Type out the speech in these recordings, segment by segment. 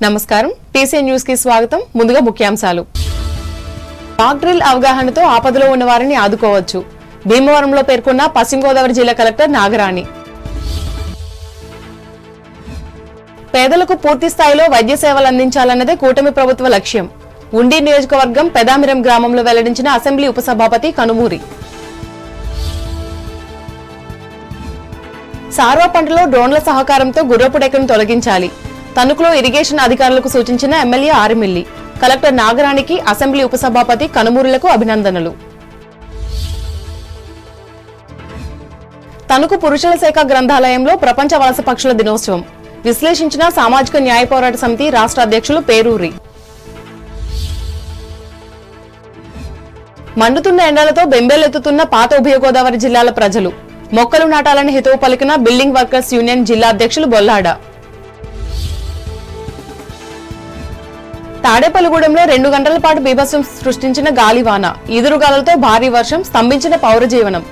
నమస్కారం TC news కి స్వాగతం. ముందుగా ముఖ్యాంశాలు. మాక్ డ్రిల్ అవగాహనతో ఆపదలో ఉన్న వారిని ఆదుకోవచ్చు. భీమవరంలో పేర్కొన్న పశ్చిమ గోదావరి జిల్లా కలెక్టర్ నాగరాణి. పేదలకు పూర్తి స్థాయిలో వైద్య సేవలు అందించాలన్నదే కూటమి ప్రభుత్వ లక్ష్యం. ఉండి నియోజకవర్గం పెదామిరం గ్రామంలో వెల్లడించిన అసెంబ్లీ ఉపసభాపతి కనుమూరి. సార్వా పంటలో డ్రోన్ల సహకారంతో గుర్రపుడెక్కను తొలగించాలి. తణుకులో ఇరిగేషన్ అధికారులకు సూచించిన ఎమ్మెల్యే ఆరిమిల్లి. కలెక్టర్ నాగరాణికి అసెంబ్లీ ఉపసభాపతి కనుమూరులకు అభినందనలు. తణుకు పురుషుల శాఖ గ్రంథాలయంలో ప్రపంచ వలస పక్షుల దినోత్సవం విశ్లేషించిన సామాజిక న్యాయ పోరాట సమితి రాష్ట్ర అధ్యక్షులు పేరూరి. మండుతున్న ఎండలతో బెంబేలెత్తుతున్న పాత ఉభయ గోదావరి జిల్లాల ప్రజలు. మొక్కలు నాటాలని హితవు పలికిన బిల్డింగ్ వర్కర్స్ యూనియన్ జిల్లా అధ్యక్షులు బొల్లాడ. తాడేపల్లిగూడెంలో 2 గంటల పాటు బీభత్సం సృష్టించిన గాలివాన. ఈదురుగాలతో భారీ వర్షం స్తంభించిన పౌర జీవనం.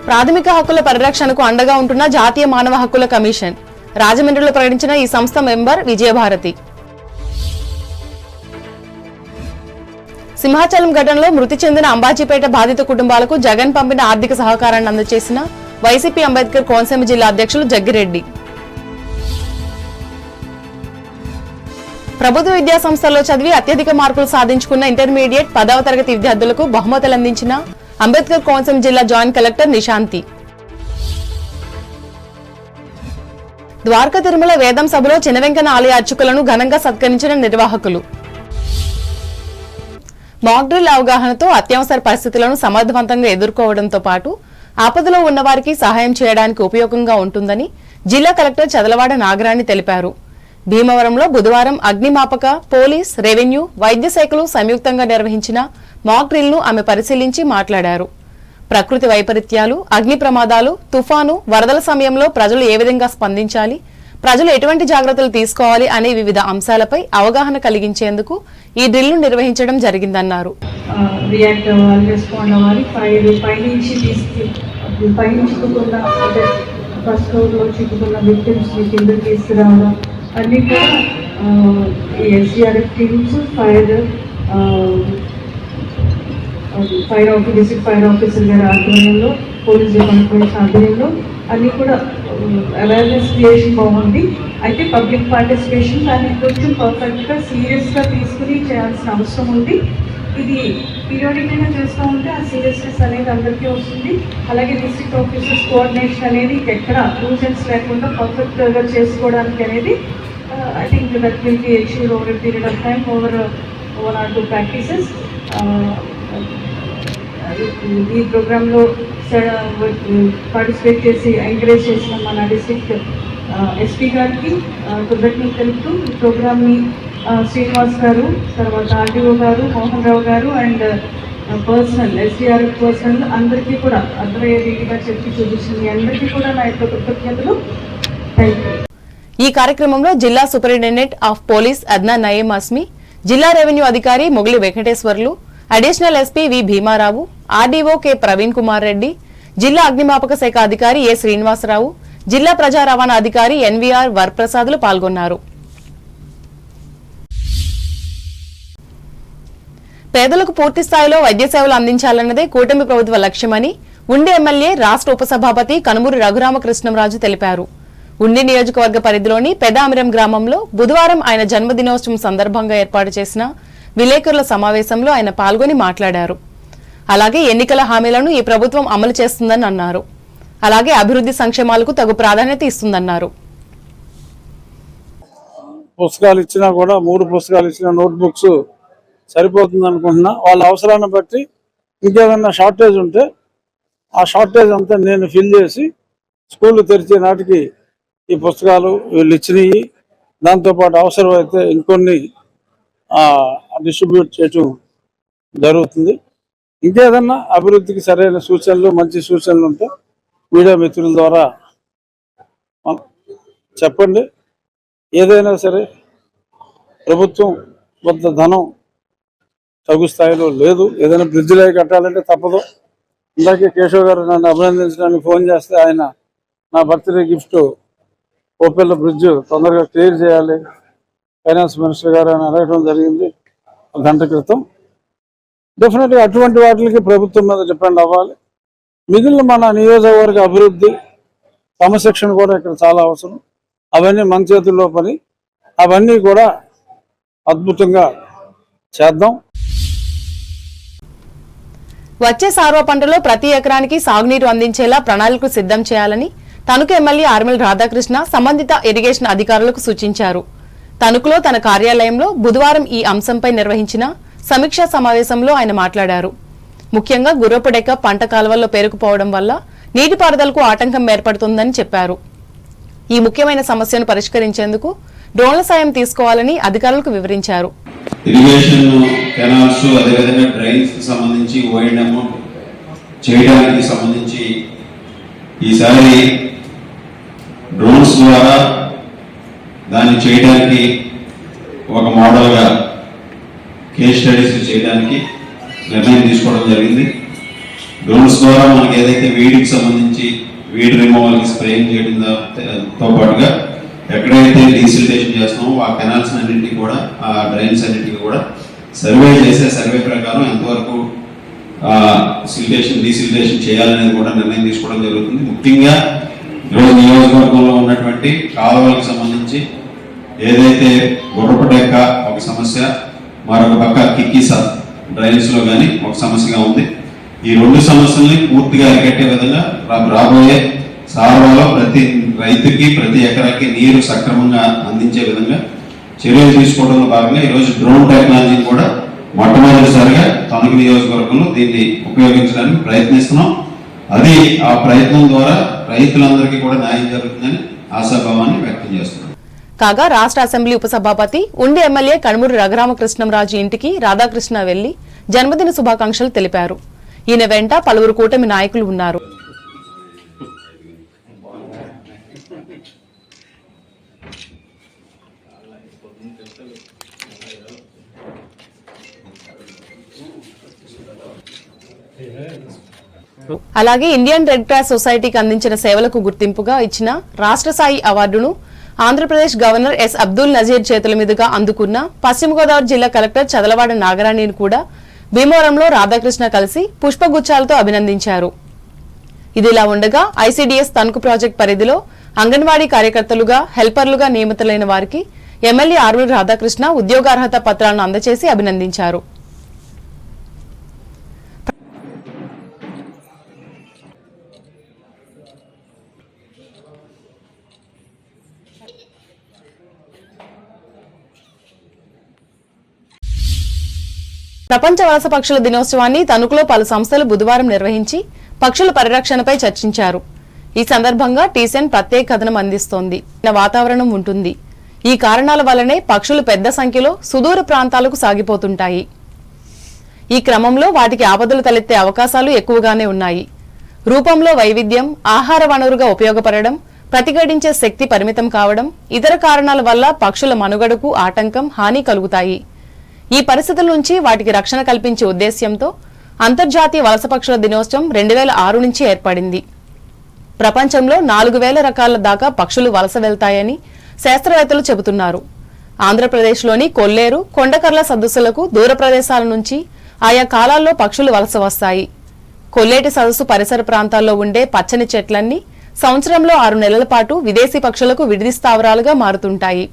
ప్రాథమిక హక్కుల పరిరక్షణకు అండగా ఉంటున్న జాతీయ మానవ హక్కుల కమిషన్. రాజమండ్రిలో ప్రకటించిన ఈ సంస్థ మెంబర్ విజయభారతి. సింహాచలం ఘటనలో మృతి చెందిన అంబాజీపేట బాధిత కుటుంబాలకు జగన్ పంపిన ఆర్థిక సహకారాన్ని అందజేసిన వైసీపీ అంబేద్కర్ కోనసీమ జిల్లా అధ్యక్షులు జగ్గిరెడ్డి. ప్రభుత్వ విద్యా సంస్థల్లో చదివి అత్యధిక మార్కులు సాధించుకున్న ఇంటర్మీడియట్ 10వ తరగతి విద్యార్థులకు బహుమతులు అందించిన అంబేద్కర్ కోనసీమ జిల్లా జాయింట్ కలెక్టర్ నిశాంతి. ద్వారకా తిరుమల వేదం సభలో చినవెంకన్న ఆలయ అర్చకులను ఘనంగా సత్కరించిన నిర్వాహకులు. మాక్ డ్రిల్ అవగాహనతో అత్యవసర పరిస్థితులను సమర్థవంతంగా ఎదుర్కోవడంతో పాటు ఆపదలో ఉన్నవారికి సహాయం చేయడానికి ఉపయోగంగా ఉంటుందని జిల్లా కలెక్టర్ చదలవాడ నాగరాణి తెలిపారు. భీమవరంలో బుధవారం అగ్నిమాపక, పోలీస్, రెవెన్యూ, వైద్య శాఖలు సంయుక్తంగా నిర్వహించిన మాక్ డ్రిల్ ను ఆమె పరిశీలించి మాట్లాడారు. ప్రకృతి వైపరీత్యాలు, అగ్ని ప్రమాదాలు, తుఫాను, వరదల సమయంలో ప్రజలు ఏ విధంగా స్పందించాలి, ప్రజలు ఎటువంటి జాగ్రత్తలు తీసుకోవాలి అనే వివిధ అంశాలపై అవగాహన కలిగించేందుకు ఈ డ్రిల్ ను నిర్వహించడం జరిగిందన్నారు. అన్నీ కూడా SDRF teams, district fire officer గారి ఆధ్వర్యంలో, పోలీస్ డిపార్ట్మెంట్ ఆధ్వర్యంలో అన్నీ కూడా అవేర్నెస్ క్రియేషన్ బాగుంది. అయితే పబ్లిక్ పార్టిసిపేషన్ దాన్ని కొంచెం పర్ఫెక్ట్గా సీరియస్గా తీసుకుని చేయాల్సిన అవసరం ఉంది. ఇది పీరియాడిక్గా చేస్తూ ఉంటే ఆ సీరియస్నెస్ అనేది అందరికీ వస్తుంది. అలాగే డిస్ట్రిక్ట్ ఆఫీసర్స్ కోఆర్డినేషన్ అనేది ఎక్కడ లూజెన్స్ లేకుండా పర్ఫెక్ట్గా చేసుకోవడానికి అనేది I think that will be achieved over a period of time, over 1 or 2 practices. ఈ ప్రోగ్రాంలో పార్టిసిపేట్ చేసి ఎంకరేజ్ చేసిన మన డిస్ట్రిక్ట్ ఎస్పీ గారికి కృతజ్ఞతలు తెలుపుతూ ఈ ప్రోగ్రామ్ని శ్రీనివాస్ గారు, తర్వాత ఆర్డీఓ గారు, మోహన్ రావు గారు అండ్ పర్సనల్ ఎస్డీఆర్ఎఫ్ పర్సనల్ అందరికీ కూడా అర్థమయ్యే రీతిగా చెప్పి చూపించింది. అందరికీ కూడా నా యొక్క కృతజ్ఞతలు. Thank you. ఈ కార్యక్రమంలో జిల్లా superintendent of police Adna Nayeem Asmi, జిల్లా రెవెన్యూ అధికారి Mogili Venkateswarlu, additional SP V Bhimarao, RDO K Praveen Kumar Reddy, జిల్లా అగ్నిమాపక శాఖ అధికారి ఏ శ్రీనివాసరావు, జిల్లా ప్రజా రవాణా అధికారి ఎన్వీఆర్ వరప్రసాద్లు పాల్గొన్నారు. పేదలకు పూర్తి స్థాయిలో వైద్య సేవలు అందించాలన్నదే కూటమి ప్రభుత్వ లక్ష్యమని ఉండి ఎమ్మెల్యే రాష్ట్ర ఉపసభాపతి కనుమూరి రఘురామకృష్ణంరాజు తెలిపారు. ఉండి నియోజకవర్గ పరిధిలోని పెదామిరం గ్రామంలో బుధవారం ఆయన జన్మదినోత్సవం సందర్భంగా ఏర్పాటు చేసిన విలేకరుల సమావేశంలో ఆయన పాల్గొని మాట్లాడారు. అలాగే ఎన్నికల హామీలను ఈ ప్రభుత్వం అమలు చేస్తుందని అన్నారు. అలాగే అభివృద్ధి సంక్షేమాలకు తగు ప్రాధాన్యత ఇస్తుందన్నారు. పుస్తకాలు ఇచ్చినా కూడా 3 పుస్తకాలు ఇచ్చిన నోట్ బుక్స్ సరిపోతుంది అనుకుంటున్నా. వాళ్ళ అవసరాన్ని బట్టి ఇంకేదన్నా షార్టేజ్ ఉంటే ఆ షార్టేజ్ అంతా నేను ఫిల్ చేసి స్కూళ్ళు తెరిచే నాటికి ఈ పుస్తకాలు వీళ్ళు ఇచ్చినవి, దాంతోపాటు అవసరమైతే ఇంకొన్ని డిస్ట్రిబ్యూట్ చేయటం జరుగుతుంది. ఇంకేదన్నా అభివృద్ధికి సరైన సూచనలు, మంచి సూచనలు ఉంటే మీడియా మిత్రుల ద్వారా చెప్పండి. ఏదైనా సరే ప్రభుత్వం వద్ద ధనం తగు స్థాయిలో లేదు. ఏదైనా బ్రిడ్జిలో కట్టాలంటే తప్పదు. ఇందాకే కేశవ్ గారు నన్ను అభినందించడానికి ఫోన్ చేస్తే ఆయన నా బర్త్డే గిఫ్ట్ ఓపెల్ల బ్రిడ్జ్ తొందరగా క్లియర్ చేయాలి ఫైనాన్స్ మినిస్టర్ గారు అని అడగడం జరిగింది ఒక గంట క్రితం. డెఫినెట్గా అటువంటి వాటికి ప్రభుత్వం మీద డిపెండ్ అవ్వాలి. మిగిలిన మన నియోజకవర్గ అభివృద్ధి క్రమశిక్షణ కూడా ఇక్కడ చాలా అవసరం. అవన్నీ మన చేతుల్లో పని. అవన్నీ కూడా అద్భుతంగా చేద్దాం. వచ్చే సార్వ పంటలో ప్రతి ఎకరానికి సాగునీరు అందించేలా ప్రణాళికలు సిద్ధం చేయాలని తణుకు ఎమ్మెల్యే ఆర్మిల్ రాధాకృష్ణ సంబంధిత ఇరిగేషన్ అధికారులకు సూచించారు. తణుకులో తన కార్యాలయంలో బుధవారం ఈ అంశంపై నిర్వహించిన సమీక్షా సమావేశంలో ఆయన మాట్లాడారు. ముఖ్యంగా గుర్రపుడెక్క పంట కాలువల్లో పేరుకుపోవడం వల్ల నీటిపారుదలకు ఆటంకం ఏర్పడుతుందని చెప్పారు. ఈ ముఖ్యమైన సమస్యను పరిష్కరించేందుకు డ్రోన్ల సాయం తీసుకోవాలని అధికారులకు వివరించారు. ఇరిగేషన్ కెనాల్స్ అదేవిధంగా డ్రైన్స్ కి సంబంధించి ఓఎండ్ఎం చేయడానికి సంబంధించి ఈసారి డ్రోన్స్ ద్వారా దాన్ని చేయడానికి ఒక మోడల్గా కేస్ స్టడీస్ చేయడానికి నిర్ణయం తీసుకోవడం జరిగింది. డ్రోన్స్ ద్వారా మనకి ఏదైతే వీడికి సంబంధించి వీడ్ రిమూవల్కి స్ప్రేయింగ్ చేయడంతో పాటుగా ఎక్కడైతే డీసిల్టేషన్ చేస్తున్నామో ఆ కెనాల్స్ అన్నింటికి కూడా ఆ డ్రైన్స్ అన్నింటికి కూడా సర్వే చేసే సర్వే ప్రకారం ఎంతవరకు సిల్టేషన్ డీసిల్టేషన్ చేయాలనేది కూడా నిర్ణయం తీసుకోవడం జరుగుతుంది. ముఖ్యంగా ఈరోజు నియోజకవర్గంలో ఉన్నటువంటి కాలువలకు సంబంధించి ఏదైతే గుర్రపుడెక్క ఒక సమస్య, మరొక పక్క కిక్కిసా డ్రైన్స్ లో కానీ ఒక సమస్యగా ఉంది. ఈ రెండు సమస్యల్ని పూర్తిగా అరికట్టే విధంగా రాబోయే సార్వాలో ప్రతి రైతుకి ప్రతి ఎకరాకి నీరు సక్రమంగా అందించే విధంగా చర్యలు తీసుకోవడంలో భాగంగా ఈరోజు డ్రోన్ టెక్నాలజీని కూడా మొట్టమొదటిసారిగా తణుకు నియోజకవర్గంలో దీన్ని ఉపయోగించడానికి ప్రయత్నిస్తున్నాం. అది ఆ ప్రయత్నం ద్వారా రైతులందరికీ కూడా న్యాయం జరుగుతుందని ఆశాభావాన్ని వ్యక్తం చేస్తున్నాం. కాగా రాష్ట్ర అసెంబ్లీ ఉపసభాపతి ఉండి ఎమ్మెల్యే కణమూరి రఘురామకృష్ణంరాజు ఇంటికి రాధాకృష్ణ వెళ్లి జన్మదిన శుభాకాంక్షలు తెలిపారు. ఈయన వెంట పలువురు కూటమి నాయకులు ఉన్నారు. అలాగే ఇండియన్ రెడ్ క్రాస్ సొసైటీకి అందించిన సేవలకు గుర్తింపుగా ఇచ్చిన రాష్ట్ర స్థాయి అవార్డును ఆంధ్రప్రదేశ్ గవర్నర్ ఎస్ అబ్దుల్ నజీర్ చేతుల మీదుగా అందుకున్న పశ్చిమ గోదావరి జిల్లా కలెక్టర్ చదలవాడ నాగరాణిని కూడా భీమవరంలో రాధాకృష్ణ కలిసి పుష్పగుచ్చాలతో అభినందించారు. ఇదిలా ఉండగా ఐసీడీఎస్ తణుకు ప్రాజెక్టు పరిధిలో అంగన్వాడీ కార్యకర్తలుగా హెల్పర్లుగా నియమితులైన వారికి ఎమ్మెల్యే ఆర్మిల్ రాధాకృష్ణ ఉద్యోగార్హత పత్రాలను అందజేసి అభినందించారు. ప్రపంచ వలస పక్షుల దినోత్సవాన్ని తణుకులో పలు సంస్థలు బుధవారం నిర్వహించి పక్షుల పరిరక్షణపై చర్చించారు. ఈ సందర్భంగా టీసెన్ ప్రత్యేక కథనం అందిస్తోంది. వాతావరణం ఉంటుంది. ఈ కారణాల వల్లనే పక్షులు పెద్ద సంఖ్యలో సుదూర ప్రాంతాలకు సాగిపోతుంటాయి. ఈ క్రమంలో వాటికి ఆపదలు తలెత్తే అవకాశాలు ఎక్కువగానే ఉన్నాయి. రూపంలో వైవిధ్యం, ఆహార వనరుగా ఉపయోగపడడం, ప్రతిఘటించే శక్తి పరిమితం కావడం, ఇతర కారణాల వల్ల పక్షుల మనుగడకు ఆటంకం, హాని కలుగుతాయి. ఈ పరిస్థితుల నుంచి వాటికి రక్షణ కల్పించే ఉద్దేశ్యంతో అంతర్జాతీయ వలస పక్షుల దినోత్సవం 2006 నుంచి ఏర్పడింది. ప్రపంచంలో 4000 రకాల దాకా పక్షులు వలస వెళ్తాయని శాస్త్రవేత్తలు చెబుతున్నారు. ఆంధ్రప్రదేశ్లోని కొల్లేరు, కొండకర్ల సదస్సులకు దూర ప్రదేశాల నుంచి ఆయా కాలాల్లో పక్షులు వలస వస్తాయి. కొల్లేటి సదస్సు పరిసర ప్రాంతాల్లో ఉండే పచ్చని చెట్లన్నీ సంవత్సరంలో 6 నెలల పాటు విదేశీ పక్షులకు విడిది స్థావరాలుగా మారుతుంటాయి.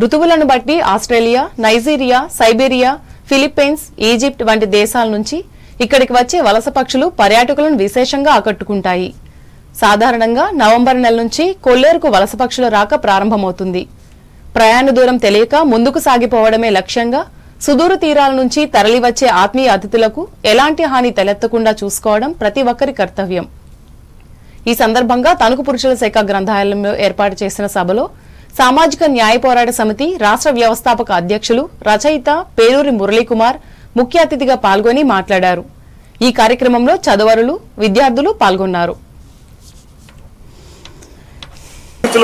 ఋతువులను బట్టి Australia, Nigeria, Siberia, Philippines, Egypt వంటి దేశాల నుంచి ఇక్కడికి వచ్చే వలస పక్షులు పర్యాటకులను విశేషంగా ఆకట్టుకుంటాయి. సాధారణంగా నవంబర్ నెల నుంచి కొల్లేరుకు వలస పక్షుల రాక ప్రారంభమవుతుంది. ప్రయాణ దూరం తెలియక ముందుకు సాగిపోవడమే లక్ష్యంగా సుదూర తీరాల నుంచి తరలివచ్చే ఆత్మీయ అతిథులకు ఎలాంటి హాని తలెత్తకుండా చూసుకోవడం ప్రతి ఒక్కరి కర్తవ్యం. ఈ సందర్భంగా తణుకు పురుషుల శాఖ గ్రంథాలయంలో ఏర్పాటు చేసిన సభలో సామాజిక న్యాయ పోరాట సమితి రాష్ట్ర వ్యవస్థాపక అధ్యక్షులు, రచయిత పేరూరి మురళీకుమార్ ముఖ్య అతిథిగా పాల్గొని మాట్లాడారు. ఈ కార్యక్రమంలో చదువరులు, విద్యార్థులు పాల్గొన్నారు.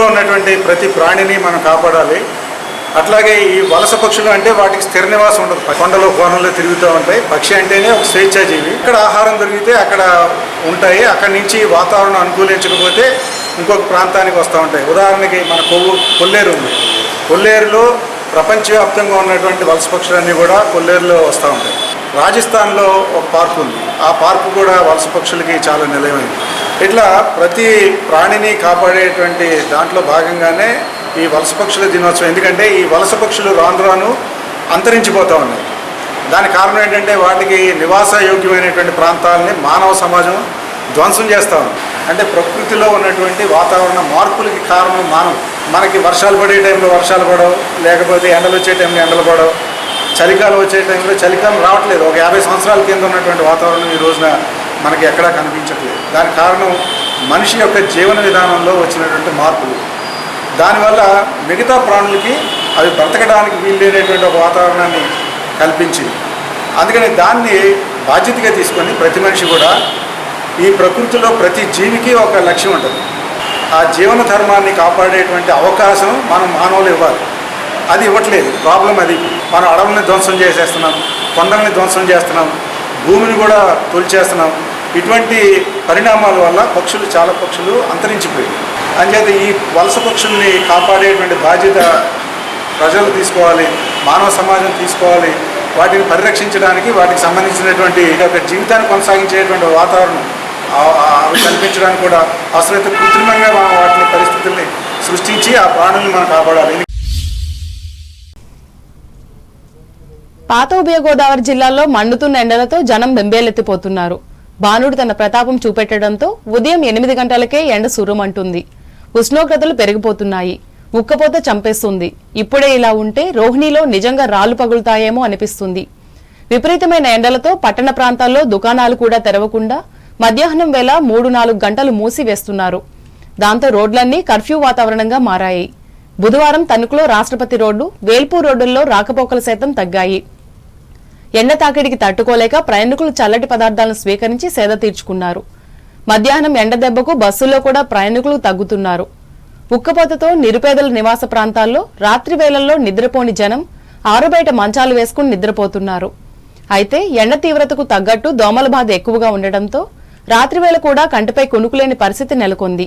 ఉన్నటువంటి ప్రతి ప్రాణిని మనం కాపాడాలి. అట్లాగే ఈ వలస పక్షులు అంటే వాటికి స్థిర నివాసం ఉండదు. కొండలో కోనలో తిరుగుతూ ఉంటాయి. పక్షి అంటేనే ఒక స్వేచ్ఛాజీవి. ఇక్కడ ఆహారం దొరికితే అక్కడ ఉంటాయి. అక్కడి నుంచి వాతావరణం అనుకూలించకపోతే ఇంకొక ప్రాంతానికి వస్తూ ఉంటాయి. ఉదాహరణకి మన కొల్లేరు ఉంది. కొల్లేరులో ప్రపంచవ్యాప్తంగా ఉన్నటువంటి వలస పక్షులన్నీ కూడా కొల్లేరులో వస్తూ ఉంటాయి. రాజస్థాన్లో ఒక పార్క్ ఉంది. ఆ పార్క్ కూడా వలస పక్షులకి చాలా నిలయమైంది. ఇట్లా ప్రతి ప్రాణిని కాపాడేటువంటి దాంట్లో భాగంగానే ఈ వలస పక్షుల దినోత్సవం. ఎందుకంటే ఈ వలస పక్షులు రాను రాను అంతరించిపోతూ ఉన్నాయి. దానికి కారణం ఏంటంటే వాటికి నివాస యోగ్యమైనటువంటి ప్రాంతాలని మానవ సమాజం ధ్వంసం చేస్తూ ఉంది. అంటే ప్రకృతిలో ఉన్నటువంటి వాతావరణ మార్పులకి కారణం మనకి వర్షాలు పడే టైంలో వర్షాలు పడవు, లేకపోతే ఎండలు వచ్చే టైంలో ఎండలు పడవు, చలికాలం వచ్చే టైంలో చలికాలం రావట్లేదు. ఒక 50 సంవత్సరాల కింద ఉన్నటువంటి వాతావరణం ఈ రోజున మనకి ఎక్కడా కనిపించట్లేదు. దానికి కారణం మనిషి యొక్క జీవన విధానంలో వచ్చినటువంటి మార్పులు. దానివల్ల మిగతా ప్రాణులకి అవి బ్రతకడానికి వీల్లేనటువంటి ఒక వాతావరణాన్ని కల్పించింది. అందుకని దాన్ని బాధ్యతగా తీసుకొని ప్రతి మనిషి కూడా ఈ ప్రకృతిలో ప్రతి జీవికి ఒక లక్ష్యం ఉంటుంది. ఆ జీవన ధర్మాన్ని కాపాడేటువంటి అవకాశం మనం మానవులు ఇవ్వాలి. అది ఇవ్వట్లేదు. ప్రాబ్లం అది. మనం అడవుల్ని ధ్వంసం చేసేస్తున్నాం, కొండల్ని ధ్వంసం చేస్తున్నాం, భూమిని కూడా తొలిచేస్తున్నాం. ఇటువంటి పరిణామాల వల్ల చాలా పక్షులు అంతరించిపోయాయి. అంచేత ఈ వలస పక్షుల్ని కాపాడేటువంటి బాధ్యత ప్రజలు తీసుకోవాలి, మానవ సమాజం తీసుకోవాలి. వాటిని పరిరక్షించడానికి, వాటికి సంబంధించినటువంటి జీవితాన్ని కొనసాగించేటువంటి వాతావరణం అవి కల్పించడానికి కూడా అవసరమైతే కృత్రిమంగా మనం వాటిని పరిస్థితుల్ని సృష్టించి ఆ ప్రాణుల్ని మనం కాపాడాలి. పాత ఉభయ గోదావరి జిల్లాలో మండుతున్న ఎండలతో జనం బెంబేలెత్తిపోతున్నారు. బాణుడు తన ప్రతాపం చూపెట్టడంతో ఉదయం 8 గంటలకే ఎండ సురుమంటుంది. ఉష్ణోగ్రతలు పెరిగిపోతున్నాయి. ఉక్కపోత చంపేస్తుంది. ఇప్పుడే ఇలా ఉంటే రోహిణిలో నిజంగా రాళ్లు పగులుతాయేమో అనిపిస్తుంది. విపరీతమైన ఎండలతో పట్టణ ప్రాంతాల్లో దుకాణాలు కూడా తెరవకుండా మధ్యాహ్నం వేళ 3-4 గంటలు మూసివేస్తున్నారు. దాంతో రోడ్లన్నీ కర్ఫ్యూ వాతావరణంగా మారాయి. బుధవారం తణుకులో రాష్ట్రపతి రోడ్డు, వేల్పూర్ రోడ్డుల్లో రాకపోకలు సైతం తగ్గాయి. ఎండ తాకిడికి తట్టుకోలేక ప్రయాణికులు చల్లటి పదార్థాలను స్వీకరించి సేద తీర్చుకున్నారు. మధ్యాహ్నం ఎండ దెబ్బకు బస్సుల్లో కూడా ప్రయాణికులు తగ్గుతున్నారు. ఉక్కపోతతో నిరుపేదల నివాస ప్రాంతాల్లో రాత్రి వేళల్లో నిద్రపోని జనం ఆరుబయట మంచాలు వేసుకుని నిద్రపోతున్నారు. అయితే ఎండ తీవ్రతకు తగ్గట్టు దోమల బాధ ఎక్కువగా ఉండటంతో రాత్రివేళ కూడా కంటిపై కొనుక్కులేని పరిస్థితి నెలకొంది.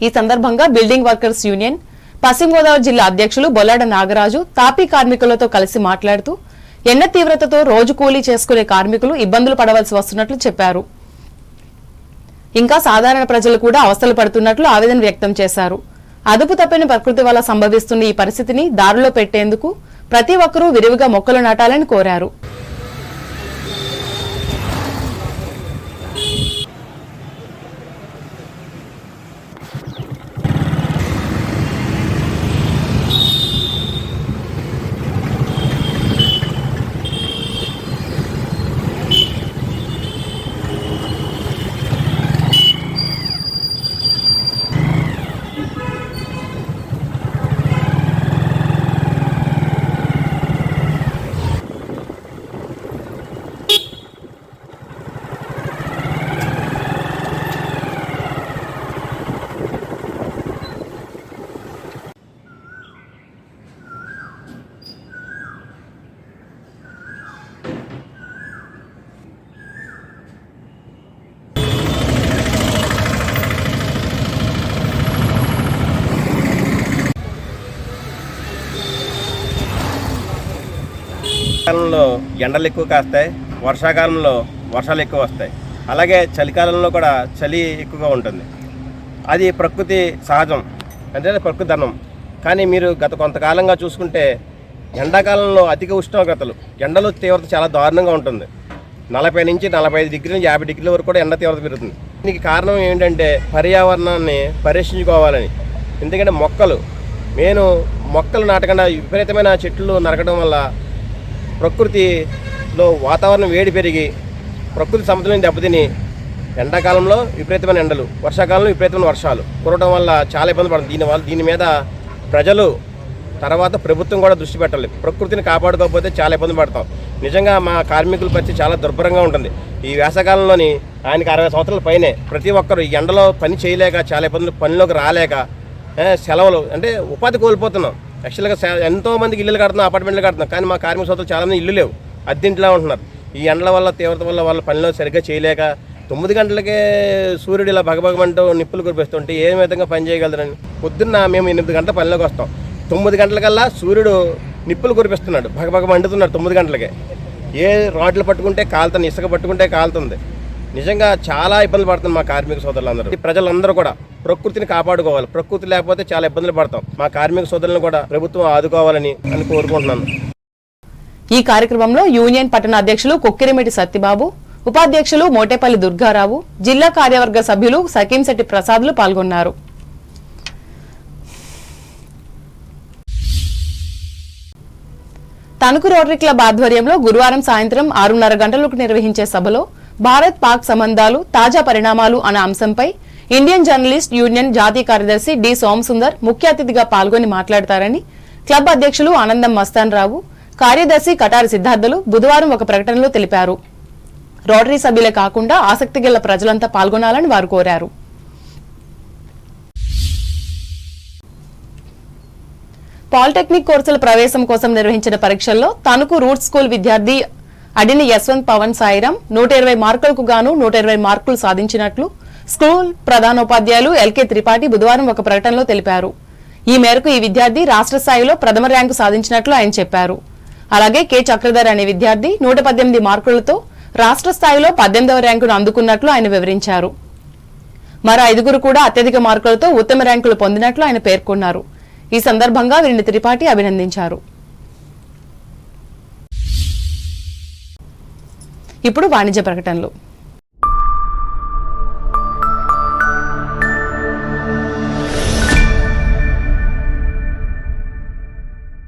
ఈ సందర్భంగా బిల్డింగ్ వర్కర్స్ యూనియన్ పశ్చిమ గోదావరి జిల్లా అధ్యక్షులు బొల్లాడ నాగరాజు తాపీ కార్మికులతో కలిసి మాట్లాడుతూ ఎండ తీవ్రతతో రోజు కూలీ చేసుకునే కార్మికులు ఇబ్బందులు పడవలసి వస్తున్నట్లు చెప్పారు. ఇంకా సాధారణ ప్రజలు కూడా అవస్థలు పడుతున్నట్లు ఆవేదన వ్యక్తం చేశారు. అదుపు తప్పిన ప్రకృతి వల్ల సంభవిస్తున్న ఈ పరిస్థితిని దారిలో పెట్టేందుకు ప్రతి ఒక్కరూ విరివిగా మొక్కలు నాటాలని కోరారు. కాలంలో ఎండలు ఎక్కువ కాస్తాయి, వర్షాకాలంలో వర్షాలు ఎక్కువ వస్తాయి. అలాగే చలికాలంలో కూడా చలి ఎక్కువగా ఉంటుంది. అది ప్రకృతి సహజం, అంటే ప్రకృతి ధర్మం. కానీ మీరు గత కొంతకాలంగా చూసుకుంటే ఎండాకాలంలో అధిక ఉష్ణోగ్రతలు, ఎండలు తీవ్రత చాలా దారుణంగా ఉంటుంది. 40 నుంచి 45 డిగ్రీలు 50 డిగ్రీల వరకు కూడా ఎండ తీవ్రత పెరుగుతుంది. దీనికి కారణం ఏంటంటే పర్యావరణాన్ని పరిరక్షించుకోవాలని. ఎందుకంటే మొక్కలు నాటకుండా విపరీతమైన చెట్లు నరకడం వల్ల ప్రకృతిలో వాతావరణం వేడి పెరిగి ప్రకృతి సమతుల్యం దెబ్బతిని ఎండాకాలంలో విపరీతమైన ఎండలు, వర్షాకాలంలో విపరీతమైన వర్షాలు కురవడం వల్ల చాలా ఇబ్బంది పడుతుంది. దీని మీద ప్రజలు తర్వాత ప్రభుత్వం కూడా దృష్టి పెట్టాలి. ప్రకృతిని కాపాడుకోకపోతే చాలా ఇబ్బంది పడతాం. నిజంగా మా కార్మికుల పరిస్థితి చాలా దుర్భరంగా ఉంటుంది. ఈ వేసవకాలంలోని ఆయనకి 60 సంవత్సరాల పైనే ప్రతి ఒక్కరు ఈ ఎండలో పని చేయలేక చాలా ఇబ్బందులు, పనిలోకి రాలేక సెలవులు అంటే ఉపాధి కోల్పోతున్నాం. యాక్చువల్గా ఎంతోమందికి ఇల్లులు కడుతున్నాం, అపార్ట్మెంట్లు కడుతున్నాం. కానీ మా కార్మిక సోదరులు చాలామంది ఇల్లు లేవు, అద్దెంట్లో ఉంటున్నారు. ఈ ఎండల వల్ల తీవ్రత వల్ల వాళ్ళ పనిలో సరిగ్గా చేయలేక 9 గంటలకే సూర్యుడు ఇలా భగభగమంటూ నిప్పులు కురిపిస్తుంటే ఏ విధంగా పని చేయగలరని పొద్దున్న మేము 8 గంటల పనిలోకి వస్తాం. 9 గంటలకల్లా సూర్యుడు నిప్పులు కురిపిస్తున్నాడు, భగభగ మండుతున్నాడు 9 గంటలకే. ఏ రాడ్లు పట్టుకుంటే కాలుతుంది, ఇసుక పట్టుకుంటే కాలుతుంది. నిజంగా చాలా ఇబ్బందులు పడుతుంది మా కార్మిక సోదరులందరూ. ప్రజలందరూ కూడా ప్రకృతిని కాపాడుకోవాలి. ప్రకృతి లేకపోతే చాలా ఇబ్బందులు పడతాం. మా కార్మిక సోదరులను కూడా ప్రభుత్వం ఆదుకోవాలని కోరుకుంటున్నాను. ఈ కార్యక్రమంలో యూనియన్ పట్టణ అధ్యక్షులు కొక్కిరిమిటి సత్యబాబు, ఉపాధ్యక్షులు మోటేపల్లి దుర్గారావు, జిల్లా కార్యవర్గ సభ్యులు సకీంశెట్టి ప్రసాద్లు పాల్గొన్నారు. తణుకు రోటరీ క్లబ్ ఆధ్వర్యంలో గురువారం సాయంత్రం 6:30 గంటలకు నిర్వహించే సభలో భారత్ పాక్ సంబంధాలు తాజా పరిణామాలు అనే అంశంపై ఇండియన్ జర్నలిస్ట్ యూనియన్ జాతీయ కార్యదర్శి డి సోమసుందర్ ముఖ్య అతిథిగా పాల్గొని మాట్లాడతారని క్లబ్ అధ్యక్షులు ఆనందం మస్తాన్ రావు, కార్యదర్శి కటారి సిద్ధార్థులు బుధవారం ఒక ప్రకటనలో తెలిపారు. రోటరీ సభ్యులే కాకుండా ఆసక్తి గల ప్రజలంతా పాల్గొనాలని వారు కోరారు. పాలిటెక్నిక్ కోర్సుల ప్రవేశం కోసం నిర్వహించిన పరీక్షల్లో తణుకు రూట్ స్కూల్ విద్యార్థి అడిని యశ్వంత్ పవన్ సాయిరాం 120 మార్కులకు గాను 120 మార్కులు సాధించినట్లు స్కూల్ ప్రధానోపాధ్యాయులు ఎల్కే త్రిపాఠి బుధవారం ఒక ప్రకటనలో తెలిపారు. ఈ మేరకు ఈ విద్యార్థి రాష్ట్ర స్థాయిలో ప్రథమ ర్యాంకు సాధించినట్లు ఆయన చెప్పారు. అలాగే కె చక్రధర్ అనే విద్యార్థి 118 మార్కులతో రాష్ట్ర స్థాయిలో 18వ ర్యాంకును అందుకున్నట్లు ఆయన వివరించారు. మరో 5 కూడా అత్యధిక మార్కులతో ఉత్తమ ర్యాంకులు పొందినట్లు ఆయన పేర్కొన్నారు. ఈ సందర్భంగా వీరిని త్రిపాఠి అభినందించారు. ఇప్పుడు వాణిజ్య ప్రకటనలు.